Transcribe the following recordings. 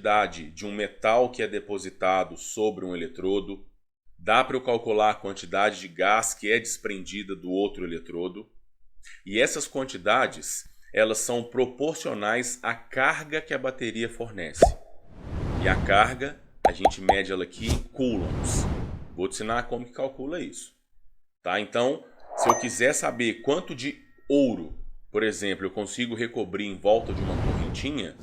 quantidade de um metal que é depositado sobre um eletrodo, dá para eu calcular a quantidade de gás que é desprendida do outro eletrodo, e essas quantidades elas são proporcionais à carga que a bateria fornece. E a carga, a gente mede ela aqui em coulombs. Vou te ensinar como que calcula isso. Tá? Então, se eu quiser saber quanto de ouro, por exemplo, eu consigo recobrir em volta de uma correntinha,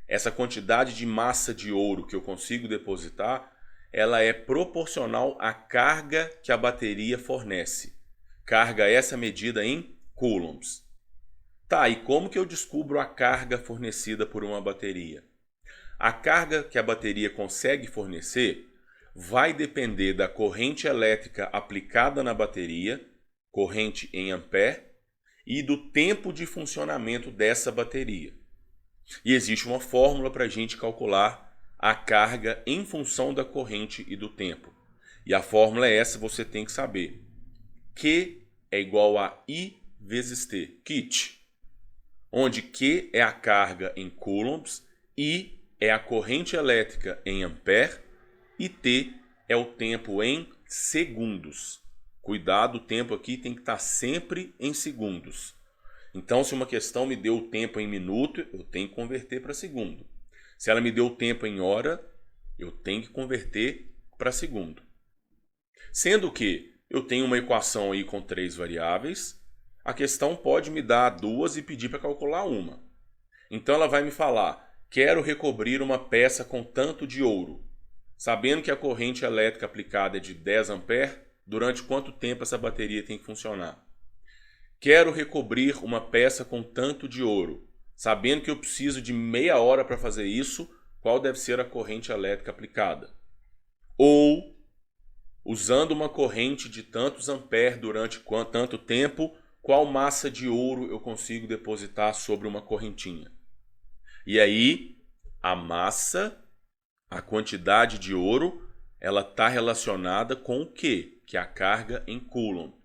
essa quantidade de massa de ouro que eu consigo depositar, ela é proporcional à carga que a bateria fornece. Carga essa medida em coulombs. Tá, e como que eu descubro a carga fornecida por uma bateria? A carga que a bateria consegue fornecer vai depender da corrente elétrica aplicada na bateria, corrente em ampere, e do tempo de funcionamento dessa bateria. E existe uma fórmula para a gente calcular a carga em função da corrente e do tempo. E a fórmula é essa, você tem que saber. Q é igual a I vezes T, kT. Onde Q é a carga em coulombs, I é a corrente elétrica em ampere e T é o tempo em segundos. Cuidado, o tempo aqui tem que estar sempre em segundos. Então, se uma questão me deu o tempo em minuto, eu tenho que converter para segundo. Se ela me deu o tempo em hora, eu tenho que converter para segundo. Sendo que eu tenho uma equação aí com 3 variáveis, a questão pode me dar 2 e pedir para calcular uma. Então ela vai me falar, quero recobrir uma peça com tanto de ouro. Sabendo que a corrente elétrica aplicada é de 10 ampere, durante quanto tempo essa bateria tem que funcionar? Quero recobrir uma peça com tanto de ouro. Sabendo que eu preciso de meia hora para fazer isso, qual deve ser a corrente elétrica aplicada? Ou, usando uma corrente de tantos amperes durante tanto tempo, qual massa de ouro eu consigo depositar sobre uma correntinha? E aí, a massa, a quantidade de ouro, ela está relacionada com o quê? Que é a carga em coulomb.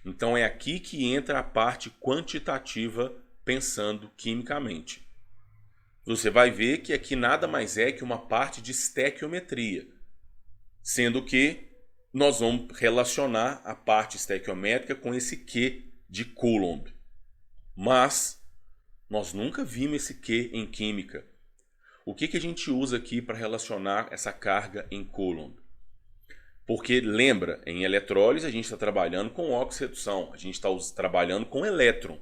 Então é aqui que entra a parte quantitativa pensando quimicamente. Você vai ver que aqui nada mais é que uma parte de estequiometria, sendo que nós vamos relacionar a parte estequiométrica com esse Q de Coulomb. Mas nós nunca vimos esse Q em química. O que a gente usa aqui para relacionar essa carga em Coulomb? Porque lembra, em eletrólise a gente está trabalhando com oxirredução, a gente está trabalhando com elétron.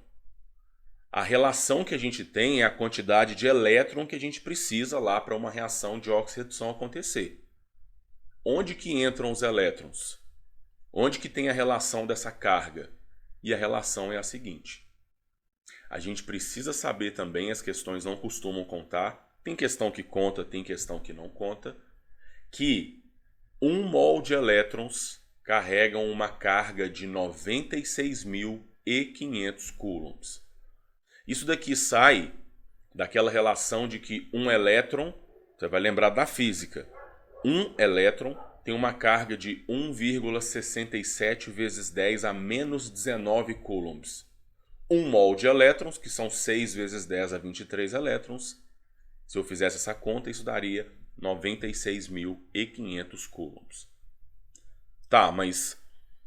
A relação que a gente tem é a quantidade de elétron que a gente precisa lá para uma reação de oxirredução acontecer. Onde que entram os elétrons? Onde que tem a relação dessa carga? E a relação é a seguinte. A gente precisa saber também, as questões não costumam contar, tem questão que conta, tem questão que não conta, que 1 mol de elétrons carregam uma carga de 96.500 coulombs. Isso daqui sai daquela relação de que um elétron, você vai lembrar da física, um elétron tem uma carga de 1,67 vezes 10 a menos 19 coulombs. 1 mol de elétrons, que são 6 vezes 10 a 23 elétrons, se eu fizesse essa conta, isso daria 96.500 coulombs. Tá, mas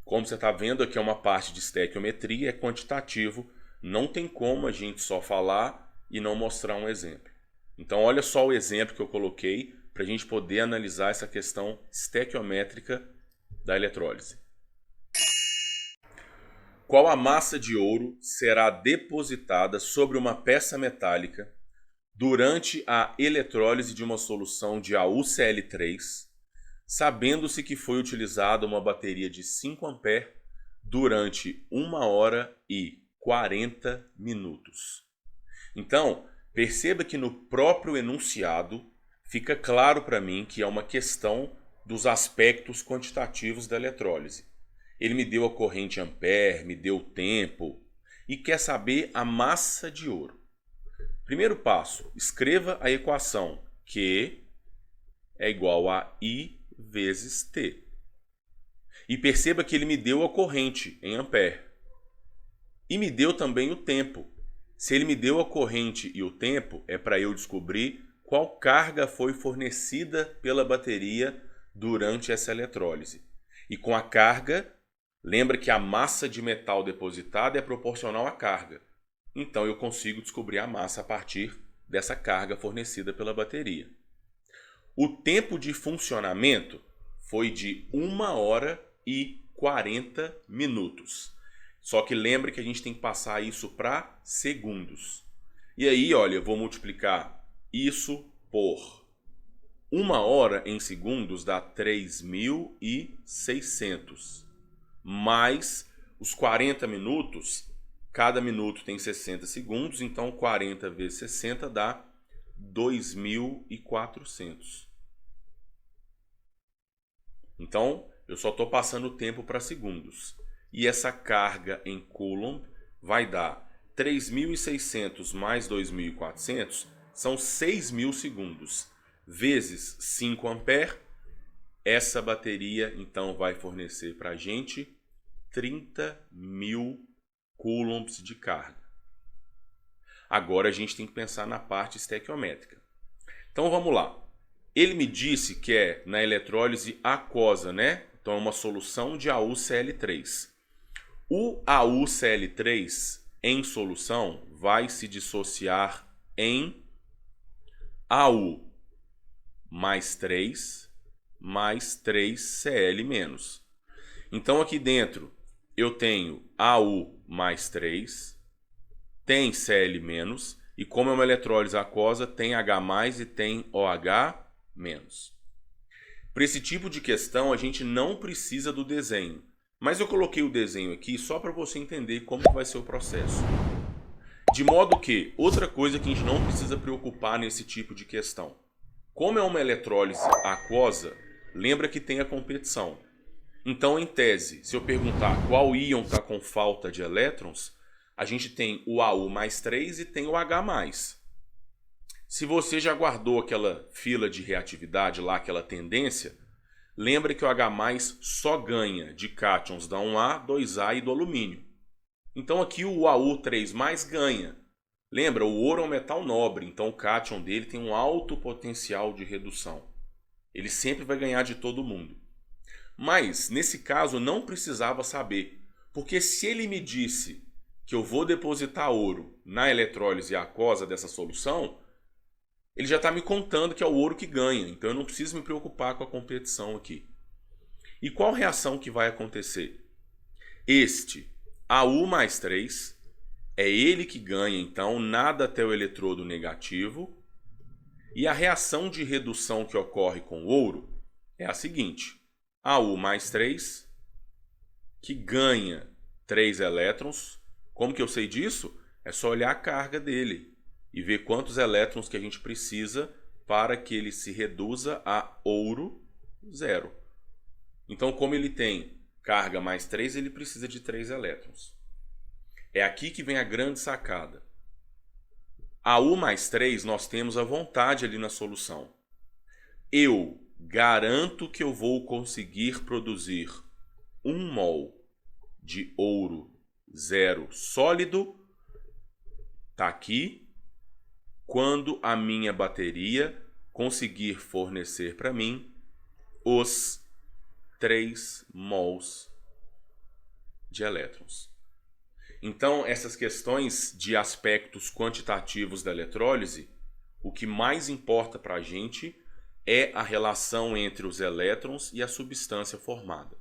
como você está vendo aqui é uma parte de estequiometria, é quantitativo, não tem como a gente só falar e não mostrar um exemplo. Então olha só o exemplo que eu coloquei para a gente poder analisar essa questão estequiométrica da eletrólise. Qual a massa de ouro será depositada sobre uma peça metálica durante a eletrólise de uma solução de AuCl3, sabendo-se que foi utilizada uma bateria de 5 A durante 1 hora e 40 minutos? Então, perceba que no próprio enunciado fica claro para mim que é uma questão dos aspectos quantitativos da eletrólise. Ele me deu a corrente ampere, me deu o tempo e quer saber a massa de ouro. Primeiro passo, escreva a equação Q é igual a I vezes T. E perceba que ele me deu a corrente em ampere. E me deu também o tempo. Se ele me deu a corrente e o tempo, é para eu descobrir qual carga foi fornecida pela bateria durante essa eletrólise. E com a carga, lembra que a massa de metal depositada é proporcional à carga. Então eu consigo descobrir a massa a partir dessa carga fornecida pela bateria. O tempo de funcionamento foi de 1 hora e 40 minutos. Só que lembre que a gente tem que passar isso para segundos. E aí, olha, eu vou multiplicar isso por 1 hora em segundos dá 3.600. Mais os 40 minutos, cada minuto tem 60 segundos, então 40 vezes 60 dá 2.400. Então, eu só estou passando o tempo para segundos. E essa carga em Coulomb vai dar 3.600 mais 2.400, são 6.000 segundos. Vezes 5 ampere, essa bateria então vai fornecer para a gente 30.000 coulombs de carga. Agora a gente tem que pensar na parte estequiométrica. Então vamos lá. Ele me disse que é na eletrólise aquosa, né? Então é uma solução de AuCl3. O AuCl3 em solução vai se dissociar em Au mais 3 mais 3Cl-. Então aqui dentro eu tenho Au mais 3, tem Cl-, e como é uma eletrólise aquosa, tem H+, e tem OH-. Para esse tipo de questão, a gente não precisa do desenho. Mas eu coloquei o desenho aqui só para você entender como vai ser o processo. De modo que, outra coisa que a gente não precisa preocupar nesse tipo de questão. Como é uma eletrólise aquosa, lembra que tem a competição. Então, em tese, se eu perguntar qual íon está com falta de elétrons, a gente tem o Au mais 3 e tem o H+. Se você já guardou aquela fila de reatividade lá, aquela tendência, lembra que o H+ só ganha de cátions da 1A, 2A e do alumínio. Então aqui o Au3+ ganha. Lembra, o ouro é um metal nobre, então o cátion dele tem um alto potencial de redução. Ele sempre vai ganhar de todo mundo. Mas, nesse caso, eu não precisava saber, porque se ele me disse que eu vou depositar ouro na eletrólise aquosa dessa solução, ele já está me contando que é o ouro que ganha, então eu não preciso me preocupar com a competição aqui. E qual reação que vai acontecer? Este Au mais 3 é ele que ganha, então nada até o eletrodo negativo. E a reação de redução que ocorre com o ouro é a seguinte: Au mais 3, que ganha 3 elétrons. Como que eu sei disso? É só olhar a carga dele e ver quantos elétrons que a gente precisa para que ele se reduza a ouro 0. Então, como ele tem carga mais 3, ele precisa de 3 elétrons. É aqui que vem a grande sacada. Au mais 3 nós temos à vontade ali na solução. Eu garanto que eu vou conseguir produzir 1 mol de ouro 0 sólido, tá aqui, quando a minha bateria conseguir fornecer para mim os 3 mols de elétrons. Então, essas questões de aspectos quantitativos da eletrólise, o que mais importa para a gente é a relação entre os elétrons e a substância formada.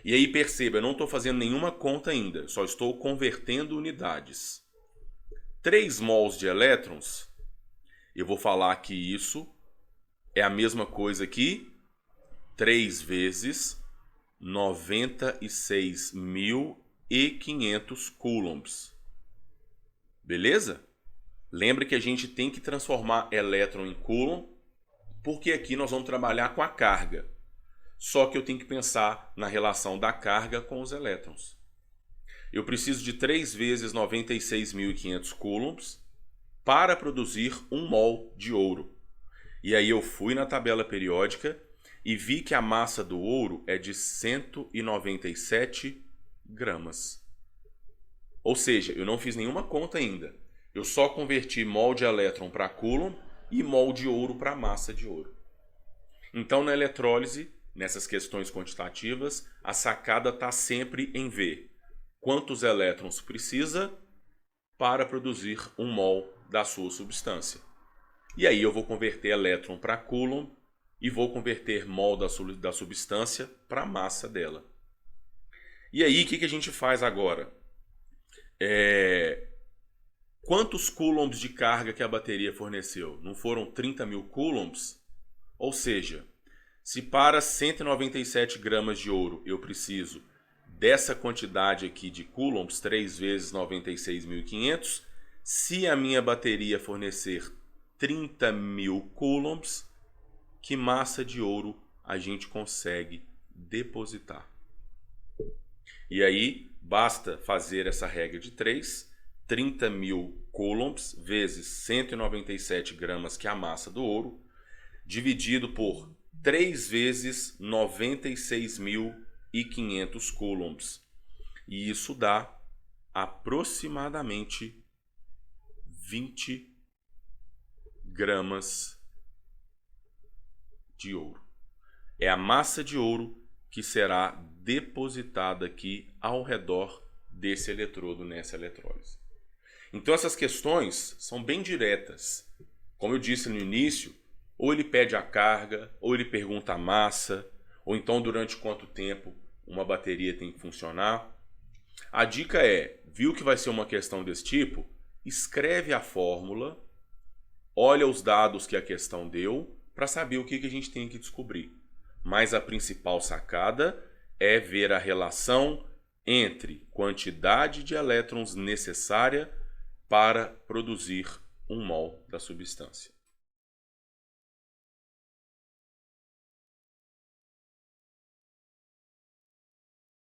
E aí perceba, eu não estou fazendo nenhuma conta ainda, só estou convertendo unidades. 3 mols de elétrons, eu vou falar que isso é a mesma coisa que 3 vezes 96.500 coulombs. Beleza? Lembra que a gente tem que transformar elétron em coulomb, porque aqui nós vamos trabalhar com a carga. Só que eu tenho que pensar na relação da carga com os elétrons. Eu preciso de 3 vezes 96.500 coulombs para produzir 1 mol de ouro. E aí eu fui na tabela periódica e vi que a massa do ouro é de 197 gramas. Ou seja, eu não fiz nenhuma conta ainda. Eu só converti mol de elétron para coulomb e mol de ouro para massa de ouro. Então, na eletrólise, nessas questões quantitativas, a sacada está sempre em ver quantos elétrons precisa para produzir um mol da sua substância. E aí eu vou converter elétron para coulomb e vou converter mol da substância para a massa dela. E aí, o que a gente faz agora? Quantos coulombs de carga que a bateria forneceu? Não foram 30 mil coulombs? Ou seja, se para 197 gramas de ouro eu preciso dessa quantidade aqui de coulombs, 3 vezes 96.500, se a minha bateria fornecer 30 mil coulombs, que massa de ouro a gente consegue depositar? E aí, basta fazer essa regra de 3, 30 mil coulombs vezes 197 gramas, que é a massa do ouro, dividido por 3 vezes 96.500 coulombs. E isso dá aproximadamente 20 gramas de ouro. É a massa de ouro que será depositada aqui ao redor desse eletrodo nessa eletrólise. Então essas questões são bem diretas. Como eu disse no início, ou ele pede a carga, ou ele pergunta a massa, ou então durante quanto tempo uma bateria tem que funcionar. A dica é, viu que vai ser uma questão desse tipo? Escreve a fórmula, olha os dados que a questão deu, para saber o que a gente tem que descobrir. Mas a principal sacada é ver a relação entre quantidade de elétrons necessária para produzir um mol da substância.